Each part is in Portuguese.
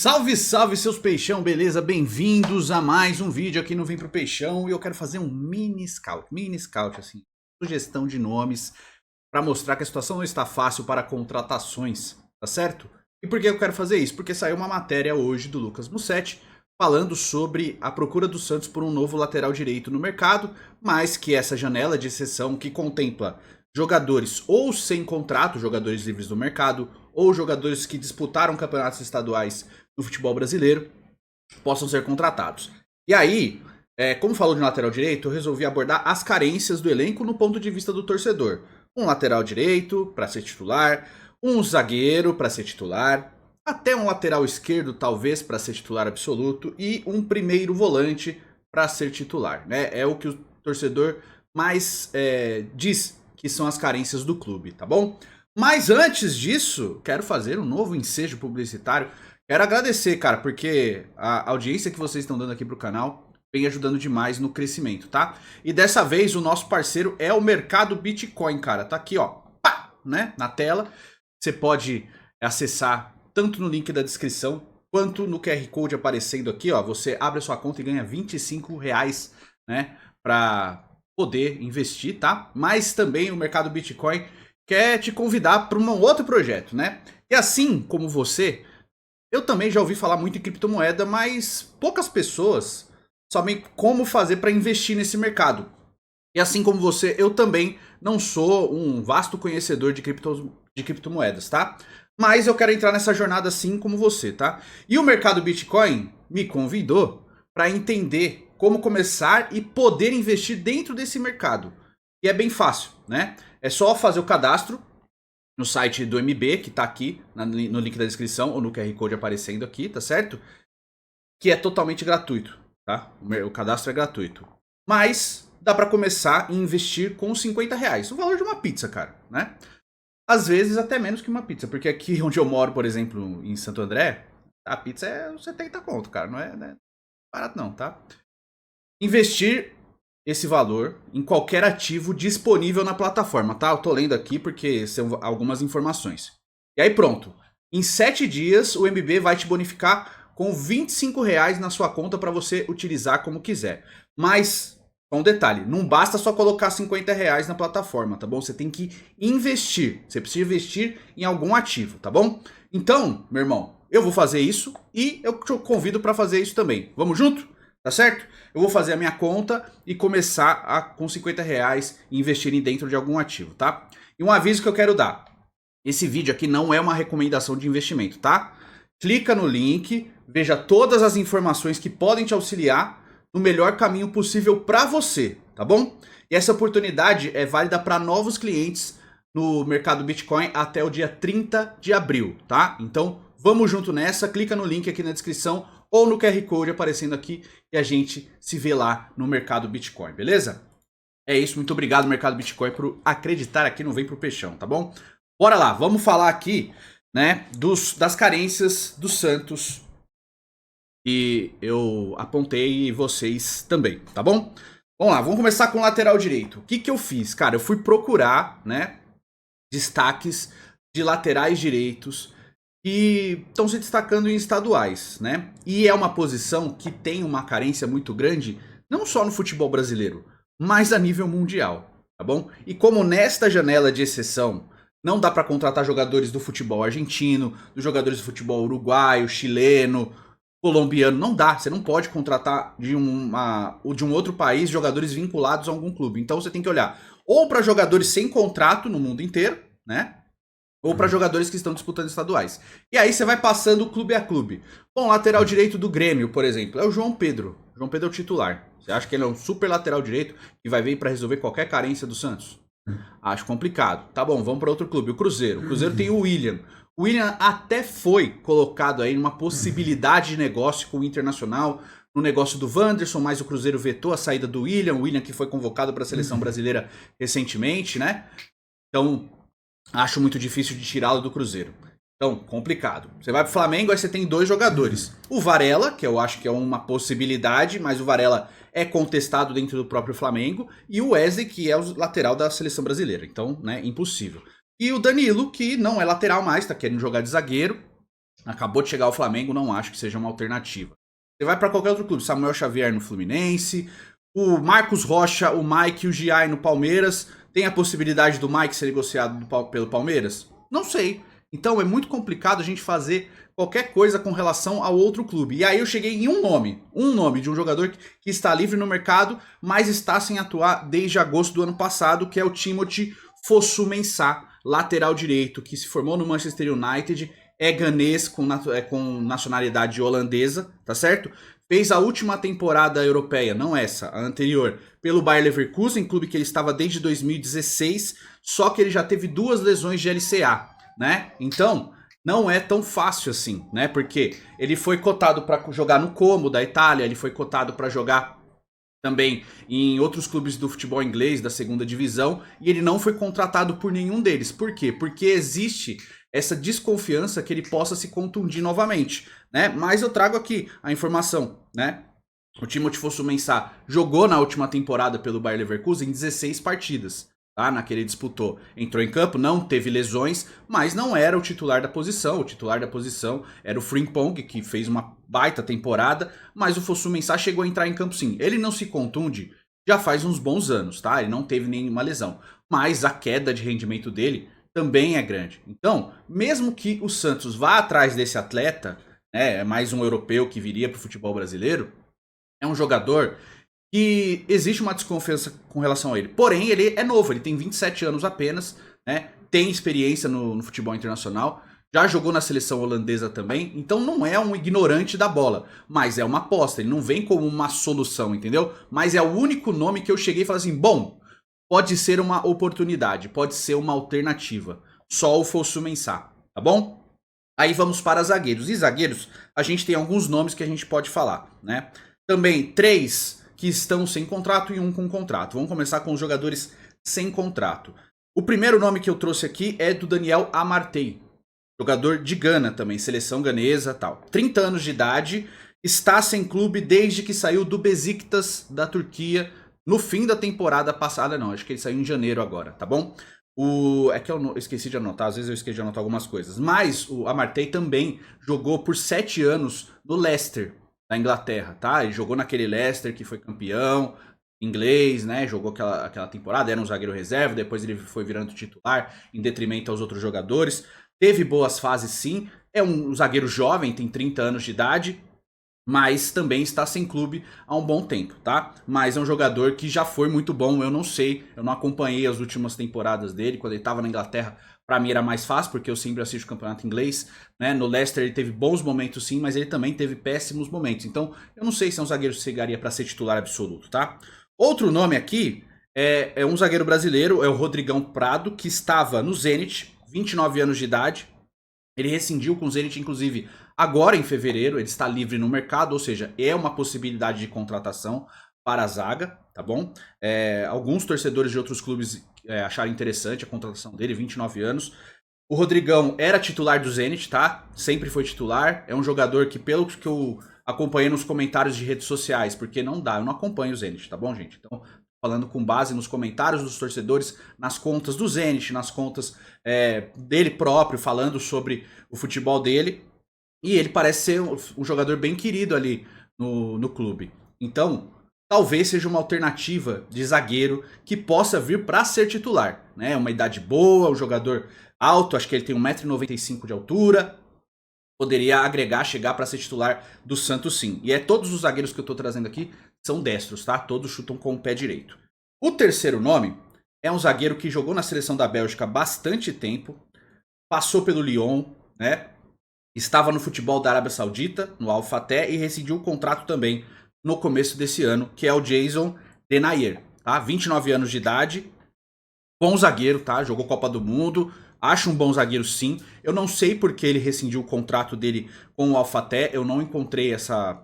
Salve, salve seus peixão, beleza? Bem-vindos a mais um vídeo aqui no Vem Pro Peixão. E eu quero fazer um mini scout assim, sugestão de nomes para mostrar que a situação não está fácil para contratações, tá certo? E por que eu quero fazer isso? Porque saiu uma matéria hoje do Lucas Mussetti falando sobre a procura do Santos por um novo lateral direito no mercado, mas que essa janela de exceção que contempla jogadores ou sem contrato, jogadores livres do mercado, ou jogadores que disputaram campeonatos estaduais no futebol brasileiro, possam ser contratados. E aí, como falou de lateral direito, eu resolvi abordar as carências do elenco no ponto de vista do torcedor. Um lateral direito para ser titular, um zagueiro para ser titular, até um lateral esquerdo talvez para ser titular absoluto e um primeiro volante para ser titular, né? É o que o torcedor mais diz que são as carências do clube, tá bom? Mas antes disso, quero fazer um novo ensejo publicitário. Quero agradecer, cara, porque a audiência que vocês estão dando aqui pro canal vem ajudando demais no crescimento, tá? E dessa vez o nosso parceiro é o Mercado Bitcoin, cara. Tá aqui, ó, pá, né, na tela. Você pode acessar tanto no link da descrição quanto no QR Code aparecendo aqui, ó. Você abre a sua conta e ganha R$25, né, pra poder investir, tá? Mas também o Mercado Bitcoin quer te convidar para um outro projeto, né? E assim como você, eu também já ouvi falar muito em criptomoeda, mas poucas pessoas sabem como fazer para investir nesse mercado. E assim como você, eu também não sou um vasto conhecedor de criptomoedas, tá? Mas eu quero entrar nessa jornada assim como você, tá? E o Mercado Bitcoin me convidou para entender como começar e poder investir dentro desse mercado. E é bem fácil, né? É só fazer o cadastro no site do MB, que tá aqui no link da descrição ou no QR Code aparecendo aqui, tá certo? Que é totalmente gratuito, tá? O cadastro é gratuito. Mas dá pra começar e investir com R$50, o valor de uma pizza, cara, né? Às vezes até menos que uma pizza, porque aqui onde eu moro, por exemplo, em Santo André, a pizza é 70 conto, cara, não é barato não, tá? Investir esse valor em qualquer ativo disponível na plataforma, tá? Eu tô lendo aqui porque são algumas informações. E aí pronto, em 7 dias o MB vai te bonificar com R$25 na sua conta para você utilizar como quiser. Mas, um detalhe, não basta só colocar R$50 na plataforma, tá bom? Você tem que investir, você precisa investir em algum ativo, tá bom? Então, meu irmão, eu vou fazer isso e eu te convido para fazer isso também. Vamos junto? Tá certo? Eu vou fazer a minha conta e começar com R$50 e investir dentro de algum ativo, tá? E um aviso que eu quero dar. Esse vídeo aqui não é uma recomendação de investimento, tá? Clica no link, veja todas as informações que podem te auxiliar no melhor caminho possível para você, tá bom? E essa oportunidade é válida para novos clientes no mercado Bitcoin até o dia 30 de abril, tá? Então, vamos junto nessa, clica no link aqui na descrição ou no QR Code aparecendo aqui e a gente se vê lá no Mercado Bitcoin, beleza? É isso, muito obrigado Mercado Bitcoin por acreditar aqui no Vem Pro Peixão, tá bom? Bora lá, vamos falar aqui, né, das carências do Santos e eu apontei vocês também, tá bom? Vamos lá, vamos começar com o lateral direito. O que que eu fiz? Cara, eu fui procurar, né, destaques de laterais direitos que estão se destacando em estaduais, né? E é uma posição que tem uma carência muito grande, não só no futebol brasileiro, mas a nível mundial, tá bom? E como nesta janela de exceção não dá para contratar jogadores do futebol argentino, dos jogadores do futebol uruguaio, chileno, colombiano, não dá. Você não pode contratar de um outro país jogadores vinculados a algum clube. Então você tem que olhar ou para jogadores sem contrato no mundo inteiro, né? Ou para jogadores que estão disputando estaduais. E aí você vai passando clube a clube. Bom, lateral direito do Grêmio, por exemplo, é o João Pedro. O João Pedro é o titular. Você acha que ele é um super lateral direito que vai vir para resolver qualquer carência do Santos? Acho complicado. Tá bom, vamos para outro clube, o Cruzeiro. O Cruzeiro tem o William. O William até foi colocado aí numa possibilidade de negócio com o Internacional, no negócio do Wanderson, mas o Cruzeiro vetou a saída do William. O William que foi convocado para a seleção brasileira recentemente, né? Então, acho muito difícil de tirá-lo do Cruzeiro. Então, complicado. Você vai pro Flamengo, aí você tem dois jogadores. O Varela, que eu acho que é uma possibilidade, mas o Varela é contestado dentro do próprio Flamengo. E o Wesley, que é o lateral da seleção brasileira. Então, né, impossível. E o Danilo, que não é lateral mais, tá querendo jogar de zagueiro. Acabou de chegar ao Flamengo, não acho que seja uma alternativa. Você vai para qualquer outro clube, Samuel Xavier no Fluminense, o Marcos Rocha, o Mike e o Giai no Palmeiras. Tem a possibilidade do Mike ser negociado pelo Palmeiras? Não sei. Então é muito complicado a gente fazer qualquer coisa com relação ao outro clube. E aí eu cheguei em um nome de um jogador que está livre no mercado, mas está sem atuar desde agosto do ano passado, que é o Timothy Fosu Mensah, lateral direito, que se formou no Manchester United, é ganês com nacionalidade holandesa, tá certo? Fez a última temporada europeia, não essa, a anterior, pelo Bayer Leverkusen, clube que ele estava desde 2016, só que ele já teve 2 lesões de LCA, né? Então, não é tão fácil assim, né? Porque ele foi cotado para jogar no Como, da Itália, ele foi cotado para jogar também em outros clubes do futebol inglês, da segunda divisão, e ele não foi contratado por nenhum deles. Por quê? Porque existe essa desconfiança que ele possa se contundir novamente, né? Mas eu trago aqui a informação, né? O Timothy Fosu Mensah jogou na última temporada pelo Bayer Leverkusen 16 partidas, tá? Naquele ele disputou. Entrou em campo, não teve lesões, mas não era o titular da posição. O titular da posição era o Frimpong, que fez uma baita temporada, mas o Fosu Mensah chegou a entrar em campo sim. Ele não se contunde já faz uns bons anos, tá? Ele não teve nenhuma lesão, mas a queda de rendimento dele também é grande. Então, mesmo que o Santos vá atrás desse atleta, né, é mais um europeu que viria para o futebol brasileiro, é um jogador que existe uma desconfiança com relação a ele. Porém, ele é novo, ele tem 27 anos apenas, né, tem experiência no futebol internacional, já jogou na seleção holandesa também, então não é um ignorante da bola, mas é uma aposta, ele não vem como uma solução, entendeu? Mas é o único nome que eu cheguei e falei assim, bom, pode ser uma oportunidade, pode ser uma alternativa. Só o Fosu Mensah, tá bom? Aí vamos para zagueiros. E zagueiros, a gente tem alguns nomes que a gente pode falar, né? Também 3 que estão sem contrato e 1 com contrato. Vamos começar com os jogadores sem contrato. O primeiro nome que eu trouxe aqui é do Daniel Amartey, jogador de Gana também, seleção ganesa, tal. 30 anos de idade, está sem clube desde que saiu do Besiktas da Turquia no fim da temporada passada. Não, acho que ele saiu em janeiro agora, tá bom? É que eu esqueci de anotar, às vezes eu esqueci de anotar algumas coisas. Mas o Amartey também jogou por 7 anos no Leicester, da Inglaterra, tá? Ele jogou naquele Leicester que foi campeão inglês, né? Jogou aquela temporada, era um zagueiro reserva, depois ele foi virando titular em detrimento aos outros jogadores. Teve boas fases sim, é um zagueiro jovem, tem 30 anos de idade, mas também está sem clube há um bom tempo, tá? Mas é um jogador que já foi muito bom, eu não sei, eu não acompanhei as últimas temporadas dele, quando ele estava na Inglaterra, pra mim era mais fácil, porque eu sempre assisto o campeonato inglês, né? No Leicester ele teve bons momentos sim, mas ele também teve péssimos momentos, então eu não sei se é um zagueiro que chegaria para ser titular absoluto, tá? Outro nome aqui é um zagueiro brasileiro, é o Rodrigão Prado, que estava no Zenit, 29 anos de idade, ele rescindiu com o Zenit, inclusive, agora em fevereiro, ele está livre no mercado, ou seja, é uma possibilidade de contratação para a zaga, tá bom? Alguns torcedores de outros clubes acharam interessante a contratação dele, 29 anos. O Rodrigão era titular do Zenit, tá? Sempre foi titular. É um jogador que, pelo que eu acompanhei nos comentários de redes sociais, porque não dá, eu não acompanho o Zenit, tá bom, gente? Então, falando com base nos comentários dos torcedores, nas contas do Zenit, nas contas dele próprio, falando sobre o futebol dele. E ele parece ser um jogador bem querido ali no clube. Então, talvez seja uma alternativa de zagueiro que possa vir para ser titular, né? Uma idade boa, um jogador alto, acho que ele tem 1,95 m de altura. Poderia agregar, chegar para ser titular do Santos sim. E todos os zagueiros que eu estou trazendo aqui são destros, tá? Todos chutam com o pé direito. O terceiro nome é um zagueiro que jogou na seleção da Bélgica há bastante tempo, passou pelo Lyon, né? Estava no futebol da Arábia Saudita, no Al Fateh, e rescindiu o contrato também no começo desse ano, que é o Jason Denayer, tá? 29 anos de idade, bom zagueiro, tá? Jogou Copa do Mundo, acho um bom zagueiro sim. Eu não sei porque ele rescindiu o contrato dele com o Al Fateh, eu não encontrei essa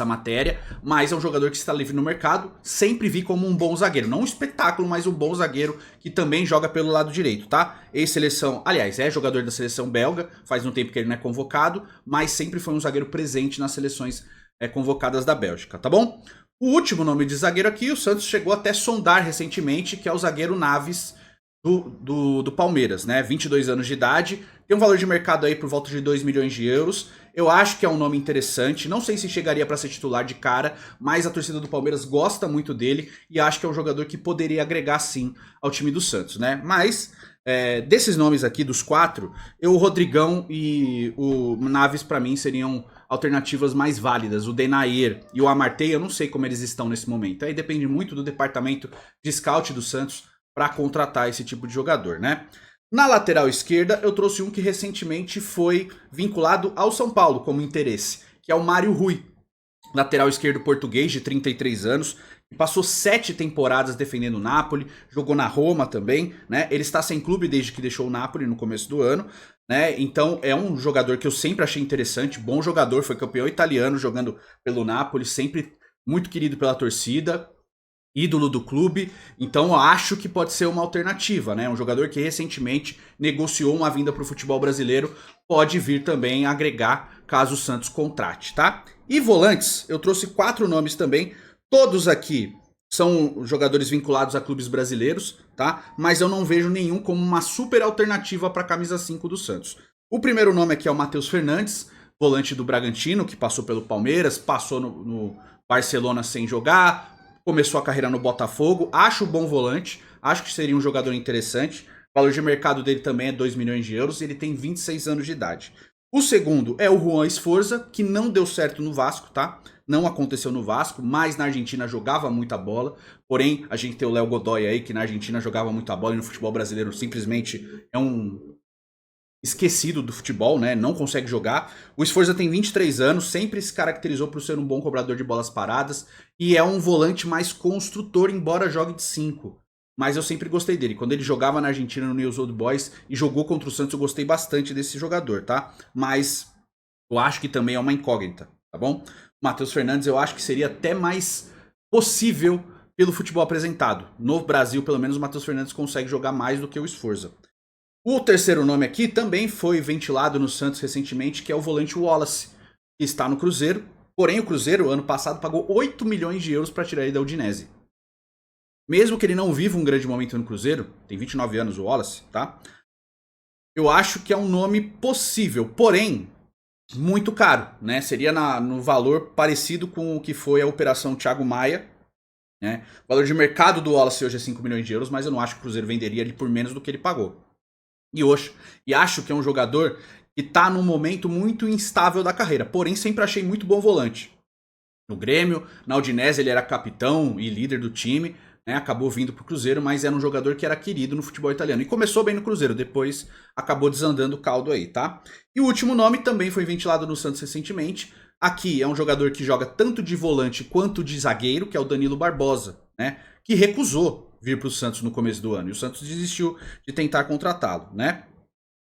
matéria, mas é um jogador que está livre no mercado, sempre vi como um bom zagueiro, não um espetáculo, mas um bom zagueiro que também joga pelo lado direito, tá? Ex-seleção, aliás, é jogador da seleção belga, faz um tempo que ele não é convocado, mas sempre foi um zagueiro presente nas seleções convocadas da Bélgica, tá bom? O último nome de zagueiro aqui, o Santos chegou até sondar recentemente, que é o zagueiro Naves, do Palmeiras, né? 22 anos de idade, tem um valor de mercado aí por volta de 2 milhões de euros. Eu acho que é um nome interessante, não sei se chegaria para ser titular de cara, mas a torcida do Palmeiras gosta muito dele e acho que é um jogador que poderia agregar sim ao time do Santos, né? Mas desses nomes aqui, dos quatro, o Rodrigão e o Naves para mim seriam alternativas mais válidas. O Denayer e o Amartey, eu não sei como eles estão nesse momento. Aí depende muito do departamento de scout do Santos para contratar esse tipo de jogador, né? Na lateral esquerda, eu trouxe um que recentemente foi vinculado ao São Paulo como interesse, que é o Mário Rui, lateral esquerdo português de 33 anos, que passou 7 temporadas defendendo o Napoli, jogou na Roma também, né? Ele está sem clube desde que deixou o Napoli no começo do ano, né? Então é um jogador que eu sempre achei interessante, bom jogador, foi campeão italiano jogando pelo Napoli, sempre muito querido pela torcida, ídolo do clube, então eu acho que pode ser uma alternativa, né? Um jogador que recentemente negociou uma vinda para o futebol brasileiro, pode vir também agregar caso o Santos contrate, tá? E volantes, eu trouxe 4 nomes também, todos aqui são jogadores vinculados a clubes brasileiros, tá? Mas eu não vejo nenhum como uma super alternativa para a camisa 5 do Santos. O primeiro nome aqui é o Matheus Fernandes, volante do Bragantino, que passou pelo Palmeiras, passou no Barcelona sem jogar, começou a carreira no Botafogo, acho bom volante, acho que seria um jogador interessante. O valor de mercado dele também é 2 milhões de euros e ele tem 26 anos de idade. O segundo é o Juan Esforza, que não deu certo no Vasco, tá? Não aconteceu no Vasco, mas na Argentina jogava muita bola. Porém, a gente tem o Léo Godoy aí, que na Argentina jogava muita bola e no futebol brasileiro simplesmente é um esquecido do futebol, né? Não consegue jogar. O Esforza tem 23 anos, sempre se caracterizou por ser um bom cobrador de bolas paradas e é um volante mais construtor, embora jogue de 5. Mas eu sempre gostei dele. Quando ele jogava na Argentina no News Old Boys e jogou contra o Santos, eu gostei bastante desse jogador, tá? Mas eu acho que também é uma incógnita, tá bom? O Matheus Fernandes eu acho que seria até mais possível pelo futebol apresentado. No Brasil, pelo menos, o Matheus Fernandes consegue jogar mais do que o Esforza. O terceiro nome aqui também foi ventilado no Santos recentemente, que é o volante Wallace, que está no Cruzeiro. Porém, o Cruzeiro, ano passado, pagou 8 milhões de euros para tirar ele da Udinese. Mesmo que ele não viva um grande momento no Cruzeiro, tem 29 anos o Wallace, tá? Eu acho que é um nome possível, porém, muito caro, né? Seria no valor parecido com o que foi a Operação Thiago Maia, né? O valor de mercado do Wallace hoje é 5 milhões de euros, mas eu não acho que o Cruzeiro venderia ele por menos do que ele pagou. E acho que é um jogador que tá num momento muito instável da carreira, porém sempre achei muito bom volante. No Grêmio, na Udinese ele era capitão e líder do time, né? Acabou vindo pro Cruzeiro, mas era um jogador que era querido no futebol italiano. E começou bem no Cruzeiro, depois acabou desandando o caldo aí, tá? E o último nome também foi ventilado no Santos recentemente. Aqui é um jogador que joga tanto de volante quanto de zagueiro, que é o Danilo Barbosa, né? Que recusou vir para o Santos no começo do ano. E o Santos desistiu de tentar contratá-lo, né?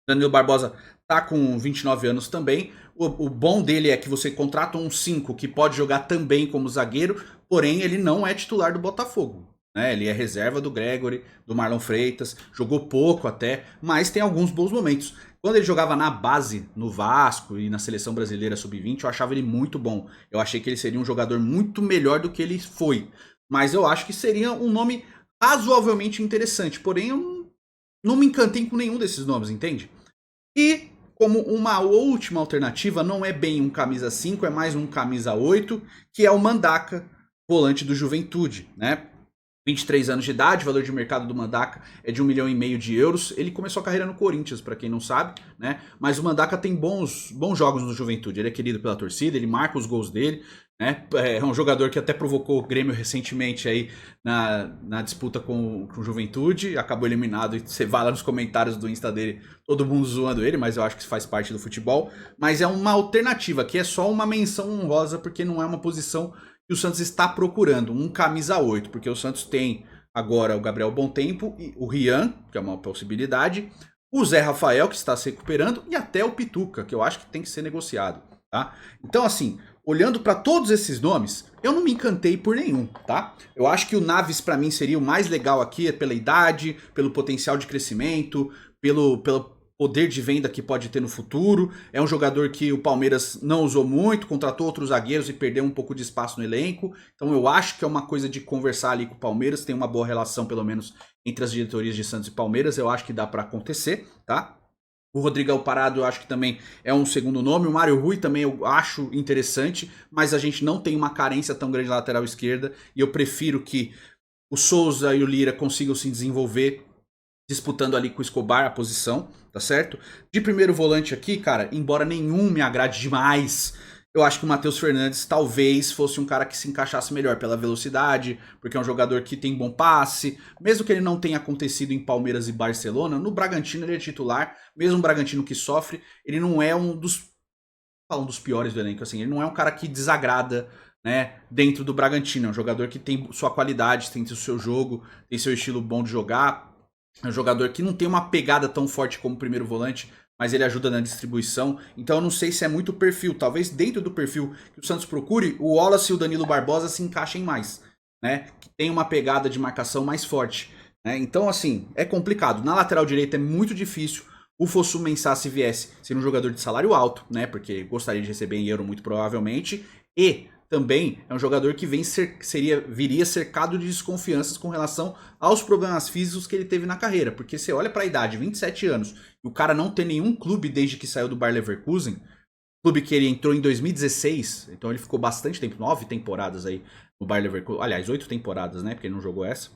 Danilo Barbosa tá com 29 anos também. O bom dele é que você contrata um 5 que pode jogar também como zagueiro, porém ele não é titular do Botafogo, né? Ele é reserva do Gregory, do Marlon Freitas, jogou pouco até, mas tem alguns bons momentos. Quando ele jogava na base, no Vasco e na seleção brasileira sub-20, eu achava ele muito bom. Eu achei que ele seria um jogador muito melhor do que ele foi. Mas eu acho que seria um nome razoavelmente interessante. Porém, eu não me encantei com nenhum desses nomes, entende? E como uma última alternativa, não é bem um camisa 5, é mais um camisa 8, que é o Mandaka, volante do Juventude, né? 23 anos de idade, o valor de mercado do Mandaka é de 1,5 milhão de euros. Ele começou a carreira no Corinthians, para quem não sabe, né? Mas o Mandaka tem bons jogos no Juventude. Ele é querido pela torcida, ele marca os gols dele, né? É um jogador que até provocou o Grêmio recentemente aí na disputa com o Juventude. Acabou eliminado e você vai lá nos comentários do Insta dele, todo mundo zoando ele, mas eu acho que isso faz parte do futebol. Mas é uma alternativa, que é só uma menção honrosa, porque não é uma posição que o Santos está procurando, um camisa 8, porque o Santos tem agora o Gabriel Bontempo, e o Rian, que é uma possibilidade, o Zé Rafael, que está se recuperando, e até o Pituca, que eu acho que tem que ser negociado, tá? Então, assim, olhando para todos esses nomes, eu não me encantei por nenhum, tá? Eu acho que o Naves, para mim, seria o mais legal aqui, pela idade, pelo potencial de crescimento, pela poder de venda que pode ter no futuro. É um jogador que o Palmeiras não usou muito, contratou outros zagueiros e perdeu um pouco de espaço no elenco. Então eu acho que é uma coisa de conversar ali com o Palmeiras, tem uma boa relação pelo menos entre as diretorias de Santos e Palmeiras, eu acho que dá para acontecer, tá? O Rodrigão Parado eu acho que também é um segundo nome. O Mário Rui também eu acho interessante, mas a gente não tem uma carência tão grande na lateral esquerda e eu prefiro que o Souza e o Lira consigam se desenvolver disputando ali com o Escobar a posição, tá certo? De primeiro volante aqui, cara, embora nenhum me agrade demais, eu acho que o Matheus Fernandes talvez fosse um cara que se encaixasse melhor pela velocidade, porque é um jogador que tem bom passe, mesmo que ele não tenha acontecido em Palmeiras e Barcelona, no Bragantino ele é titular, mesmo um Bragantino que sofre, ele não é um dos piores do elenco, assim, ele não é um cara que desagrada, né, dentro do Bragantino, é um jogador que tem sua qualidade, tem o seu jogo, tem seu estilo bom de jogar, é um jogador que não tem uma pegada tão forte como o primeiro volante, mas ele ajuda na distribuição. Então eu não sei se é muito perfil. Talvez dentro do perfil que o Santos procure, o Wallace e o Danilo Barbosa se encaixem mais, né? Que tem uma pegada de marcação mais forte, né? Então, assim, é complicado. Na lateral direita é muito difícil. O Fosu Mensah, se viesse, ser um jogador de salário alto, né? Porque gostaria de receber em euro muito provavelmente. E também é um jogador que viria cercado de desconfianças com relação aos problemas físicos que ele teve na carreira. Porque você olha para a idade, 27 anos, e o cara não tem nenhum clube desde que saiu do Bayer Leverkusen, clube que ele entrou em 2016, então ele ficou bastante tempo, 9 temporadas aí no Bayer Leverkusen, aliás, 8 temporadas, né, porque ele não jogou essa,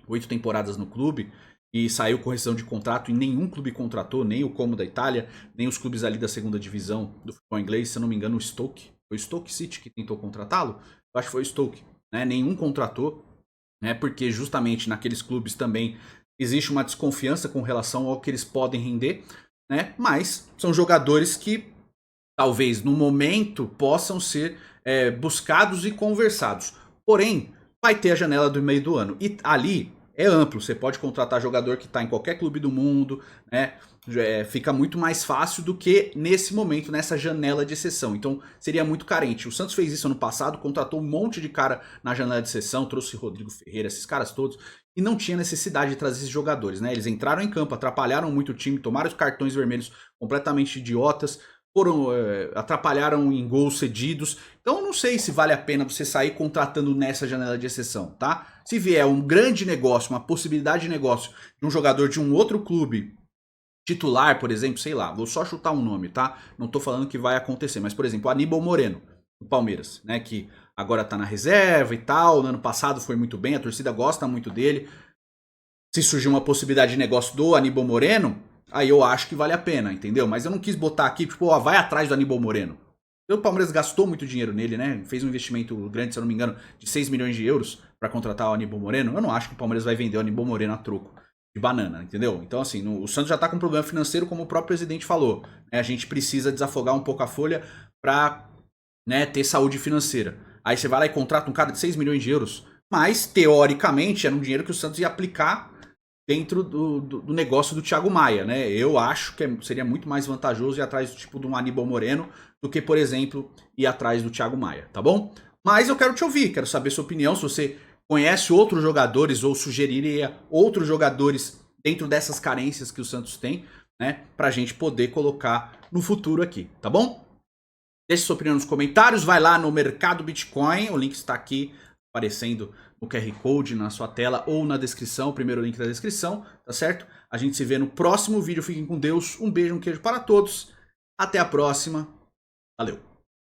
8 temporadas no clube, e saiu com rescisão de contrato e nenhum clube contratou, nem o Como da Itália, nem os clubes ali da segunda divisão do futebol inglês, se eu não me engano o Stoke, foi o Stoke City que tentou contratá-lo? Eu acho que foi o Stoke, né? Nenhum contratou, né? Porque justamente naqueles clubes também existe uma desconfiança com relação ao que eles podem render, né? Mas são jogadores que talvez no momento possam ser buscados e conversados. Porém, vai ter a janela do meio do ano. E ali é amplo, você pode contratar jogador que está em qualquer clube do mundo, né? Fica muito mais fácil do que nesse momento, nessa janela de exceção. Então seria muito carente. O Santos fez isso ano passado, contratou um monte de cara na janela de exceção, trouxe Rodrigo Ferreira, esses caras todos, e não tinha necessidade de trazer esses jogadores, né? Eles entraram em campo, atrapalharam muito o time, tomaram os cartões vermelhos completamente idiotas, atrapalharam em gols cedidos. Então eu não sei se vale a pena você sair contratando nessa janela de exceção, tá? Se vier um grande negócio, uma possibilidade de negócio de um jogador de um outro clube titular, por exemplo, sei lá, vou só chutar um nome, tá? Não tô falando que vai acontecer, mas por exemplo, o Aníbal Moreno, do Palmeiras, né, que agora tá na reserva e tal, no ano passado foi muito bem, a torcida gosta muito dele. Se surgir uma possibilidade de negócio do Aníbal Moreno, aí eu acho que vale a pena, entendeu? Mas eu não quis botar aqui, tipo, ó, vai atrás do Aníbal Moreno. O Palmeiras gastou muito dinheiro nele, né? Fez um investimento grande, se eu não me engano, de 6 milhões de euros para contratar o Aníbal Moreno. Eu não acho que o Palmeiras vai vender o Aníbal Moreno a troco de banana, entendeu? Então, assim, o Santos já tá com um problema financeiro, como o próprio presidente falou, né? A gente precisa desafogar um pouco a folha pra, né, ter saúde financeira. Aí você vai lá e contrata um cara de 6 milhões de euros, mas, teoricamente, era um dinheiro que o Santos ia aplicar dentro do negócio do Thiago Maia, né? Eu acho que seria muito mais vantajoso ir atrás do tipo de um Aníbal Moreno do que, por exemplo, ir atrás do Thiago Maia, tá bom? Mas eu quero te ouvir, quero saber sua opinião, se você conhece outros jogadores ou sugeriria outros jogadores dentro dessas carências que o Santos tem, né? Pra gente poder colocar no futuro aqui, tá bom? Deixe sua opinião nos comentários, vai lá no Mercado Bitcoin, o link está aqui aparecendo no QR Code na sua tela ou na descrição, o primeiro link da descrição, tá certo? A gente se vê no próximo vídeo, fiquem com Deus, um beijo, um queijo para todos, até a próxima, valeu!